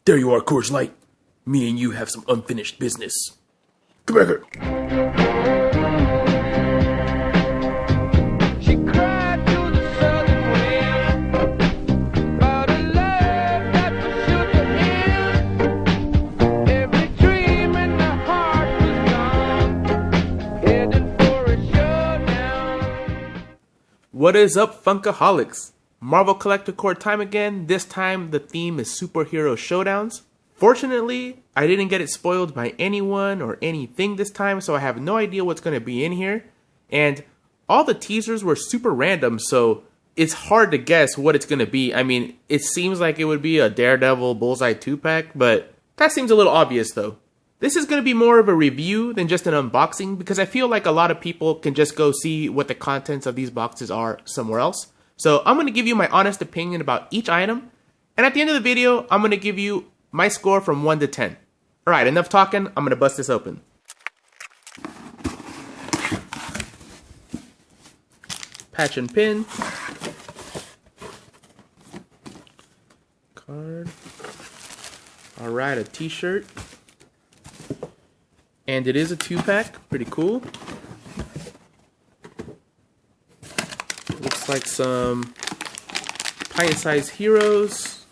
There you are, Coors Light. Me and you have some unfinished business. Come back here. She cried to the southern wind about a love that pursued the end. Every dream in the heart was gone, heading for a showdown. What is up, Funkaholics? Marvel Collector Core time again. This time the theme is superhero showdowns. Fortunately, I didn't get it spoiled by anyone or anything this time, so I have no idea what's going to be in here. And all the teasers were super random, so it's hard to guess what it's going to be. I mean, it seems like it would be a Daredevil Bullseye 2-pack, but that seems a little obvious though. This is going to be more of a review than just an unboxing, because I feel like a lot of people can just go see what the contents of these boxes are somewhere else. So I'm going to give you my honest opinion about each item, and at the end of the video, I'm going to give you my score from 1 to 10. Alright, enough talking, I'm going to bust this open. Patch and pin. Card. Alright, a t-shirt. And it is a 2-pack, pretty cool. Looks like some pint-sized heroes.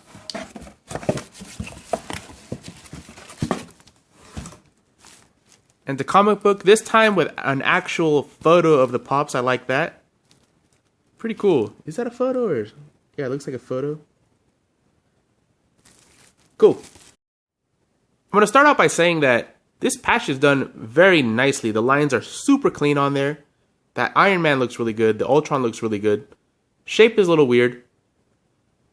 And the comic book, this time with an actual photo of the Pops. I like that. Pretty cool. Is that a photo or? Yeah, it looks like a photo. Cool. I'm going to start out by saying that this patch is done very nicely. The lines are super clean on there. That Iron Man looks really good. The Ultron looks really good. Shape is a little weird.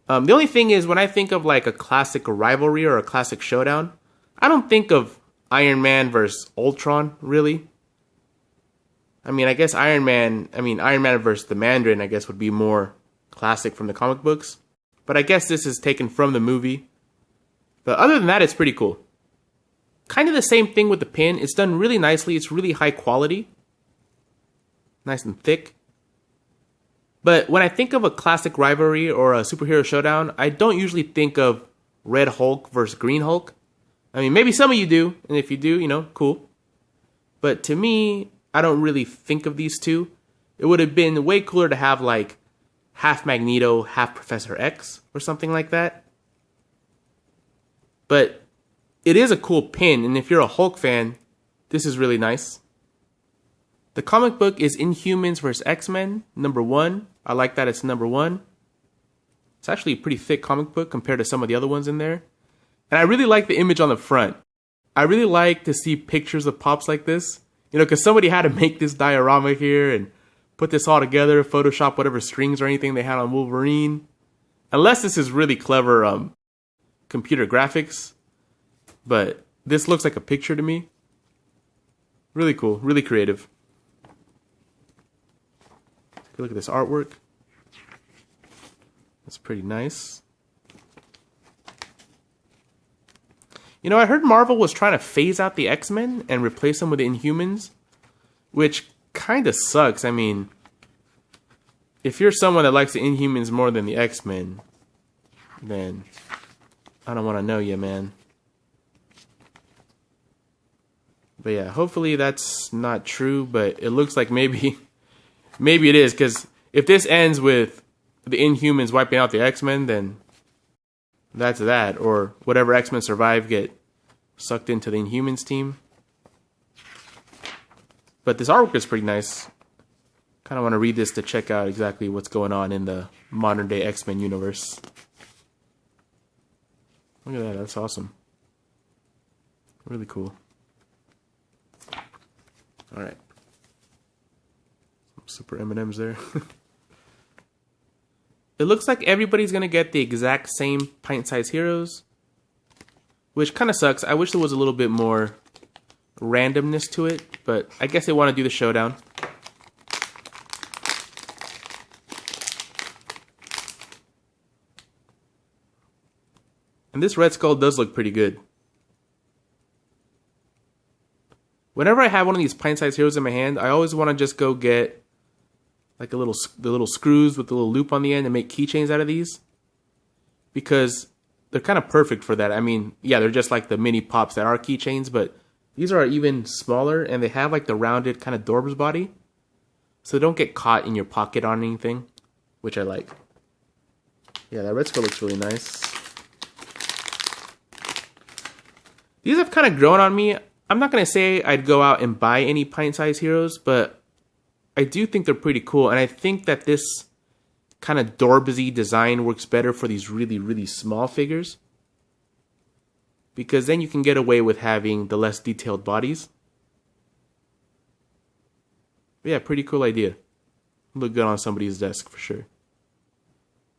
The only thing is, when I think of like a classic rivalry or a classic showdown, I don't think of Iron Man versus Ultron, really. I mean, I guess Iron Man versus the Mandarin, I guess, would be more classic from the comic books. But I guess this is taken from the movie. But other than that, it's pretty cool. Kind of the same thing with the pin. It's done really nicely. It's really high quality. Nice and thick. But when I think of a classic rivalry or a superhero showdown, I don't usually think of Red Hulk versus Green Hulk. I mean, maybe some of you do, and if you do, you know, cool. But to me, I don't really think of these two. It would have been way cooler to have like half Magneto, half Professor X, or something like that. But it is a cool pin, and if you're a Hulk fan, this is really nice. The comic book is Inhumans vs. X-Men, #1. I like that it's #1. It's actually a pretty thick comic book compared to some of the other ones in there. And I really like the image on the front. I really like to see pictures of Pops like this. You know, because somebody had to make this diorama here and put this all together, Photoshop whatever strings or anything they had on Wolverine. Unless this is really clever computer graphics. But this looks like a picture to me. Really cool, really creative. Look at this artwork. That's pretty nice. You know, I heard Marvel was trying to phase out the X-Men and replace them with the Inhumans, which kind of sucks. I mean, if you're someone that likes the Inhumans more than the X-Men, then I don't want to know you, man. But yeah, hopefully that's not true, but it looks like maybe it is, because if this ends with the Inhumans wiping out the X-Men, then that's that. Or whatever X-Men survive get sucked into the Inhumans team. But this artwork is pretty nice. Kind of want to read this to check out exactly what's going on in the modern day X-Men universe. Look at that, that's awesome. Really cool. Alright. Super M&Ms there. It looks like everybody's going to get the exact same pint-sized heroes, which kind of sucks. I wish there was a little bit more randomness to it, but I guess they want to do the showdown. And this Red Skull does look pretty good. Whenever I have one of these pint-sized heroes in my hand, I always want to just go get like the little screws with the little loop on the end and make keychains out of these. Because they're kind of perfect for that. I mean, yeah, they're just like the mini pops that are keychains, but these are even smaller, and they have like the rounded kind of Dorbs body, so they don't get caught in your pocket on anything, which I like. Yeah, that red skull looks really nice. These have kind of grown on me. I'm not going to say I'd go out and buy any pint-sized heroes, but I do think they're pretty cool, and I think that this kind of Dorbsy design works better for these really, really small figures, because then you can get away with having the less detailed bodies. But yeah, pretty cool idea. Look good on somebody's desk for sure.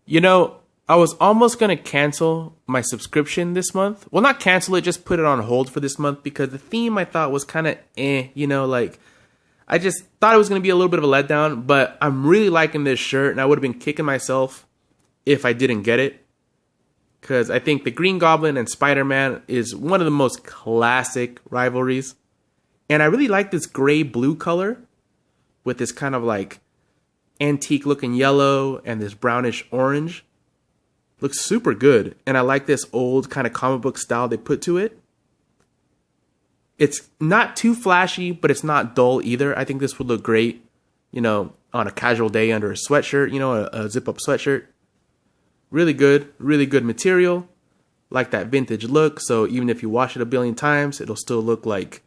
You know, I was almost going to cancel my subscription this month. Well, not cancel it, just put it on hold for this month, because the theme I thought was kind of you know, like, I just thought it was going to be a little bit of a letdown, but I'm really liking this shirt, and I would have been kicking myself if I didn't get it, because I think the Green Goblin and Spider-Man is one of the most classic rivalries, and I really like this gray-blue color with this kind of like antique-looking yellow and this brownish orange. Looks super good, and I like this old kind of comic book style they put to it. It's not too flashy, but it's not dull either. I think this would look great, you know, on a casual day under a sweatshirt, you know, a zip-up sweatshirt. Really good material. Like that vintage look, so even if you wash it a billion times, it'll still look like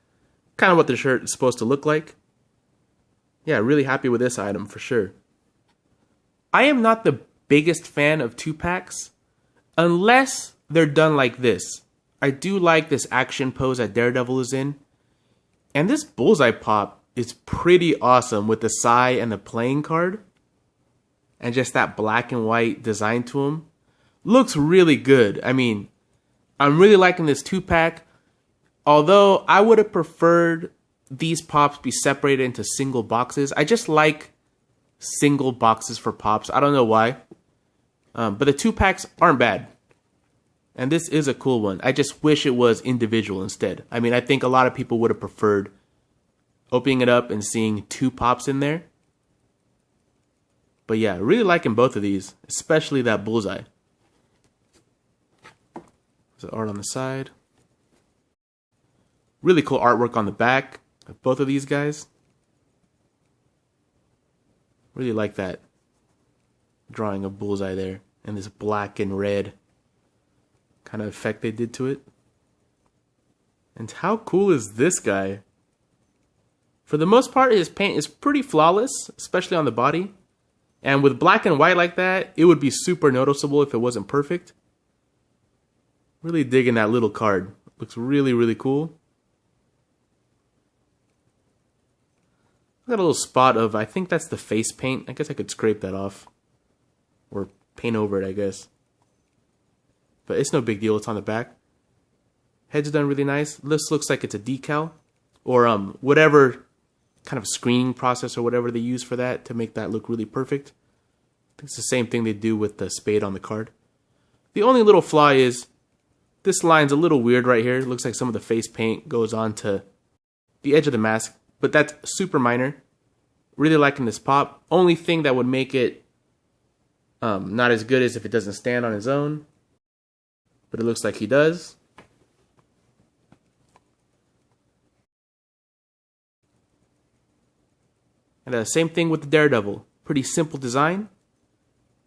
kind of what the shirt is supposed to look like. Yeah, really happy with this item for sure. I am not the biggest fan of 2-packs unless they're done like this. I do like this action pose that Daredevil is in. And this Bullseye pop is pretty awesome with the Psy and the playing card. And just that black and white design to him. Looks really good. I mean, I'm really liking this 2-pack. Although I would have preferred these pops be separated into single boxes. I just like single boxes for pops. I don't know why. But the 2-packs aren't bad. And this is a cool one. I just wish it was individual instead. I mean, I think a lot of people would have preferred opening it up and seeing 2 pops in there. But yeah, really liking both of these, especially that Bullseye. There's the art on the side. Really cool artwork on the back of both of these guys. Really like that drawing of Bullseye there, and this black and red kind of effect they did to it. And how cool is this guy? For the most part, his paint is pretty flawless, especially on the body. And with black and white like that, it would be super noticeable if it wasn't perfect. Really digging that little card. Looks really, really cool. Got a little spot of, I think that's the face paint. I guess I could scrape that off. Or paint over it, I guess. But it's no big deal, it's on the back. Head's done really nice. This looks like it's a decal. Or whatever kind of screening process or whatever they use for that to make that look really perfect. I think it's the same thing they do with the spade on the card. The only little flaw is this line's a little weird right here. It looks like some of the face paint goes on to the edge of the mask. But that's super minor. Really liking this pop. Only thing that would make it not as good as if it doesn't stand on its own. But it looks like he does. And the same thing with the Daredevil. Pretty simple design.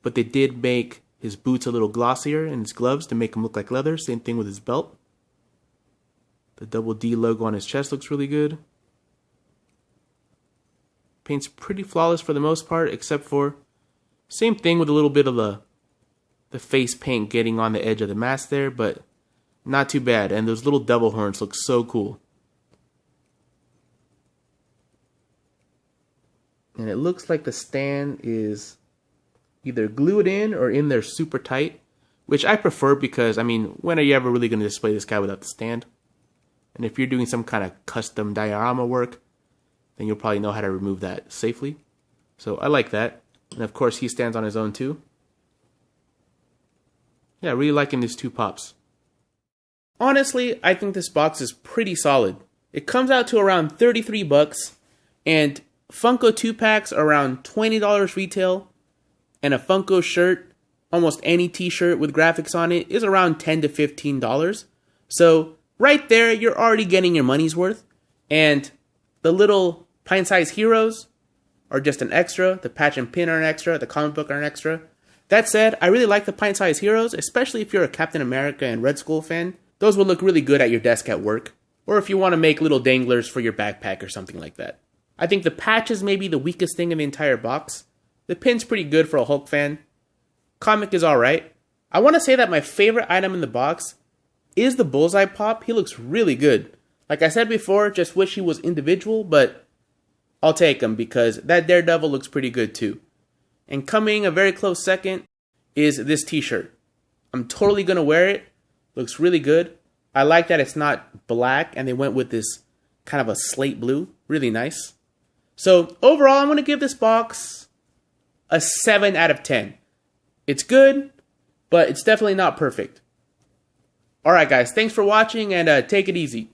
But they did make his boots a little glossier and his gloves to make him look like leather. Same thing with his belt. The double D logo on his chest looks really good. Paint's pretty flawless for the most part, except for same thing with a little bit of the face paint getting on the edge of the mask there, but not too bad. And those little devil horns look so cool. And it looks like the stand is either glued in or in there super tight, which I prefer because, I mean, when are you ever really going to display this guy without the stand? And if you're doing some kind of custom diorama work, then you'll probably know how to remove that safely. So I like that. And of course he stands on his own too. Yeah, really liking these 2 pops. Honestly, I think this box is pretty solid. It comes out to around 33 bucks, and Funko 2-packs are around $20 retail, and a Funko shirt almost any t-shirt with graphics on it is around $10 to $15. So right there, you're already getting your money's worth. And the little pint-sized heroes are just an extra. The patch and pin are an extra. The comic book are an extra. That said, I really like the pint-sized heroes, especially if you're a Captain America and Red Skull fan. Those will look really good at your desk at work. Or if you want to make little danglers for your backpack or something like that. I think the patch is maybe the weakest thing in the entire box. The pin's pretty good for a Hulk fan. Comic is alright. I want to say that my favorite item in the box is the Bullseye Pop. He looks really good. Like I said before, just wish he was individual, but I'll take him because that Daredevil looks pretty good too. And coming a very close second is this t-shirt. I'm totally going to wear it. Looks really good. I like that it's not black and they went with this kind of a slate blue. Really nice. So overall, I'm going to give this box a 7 out of 10. It's good, but it's definitely not perfect. Alright guys, thanks for watching and take it easy.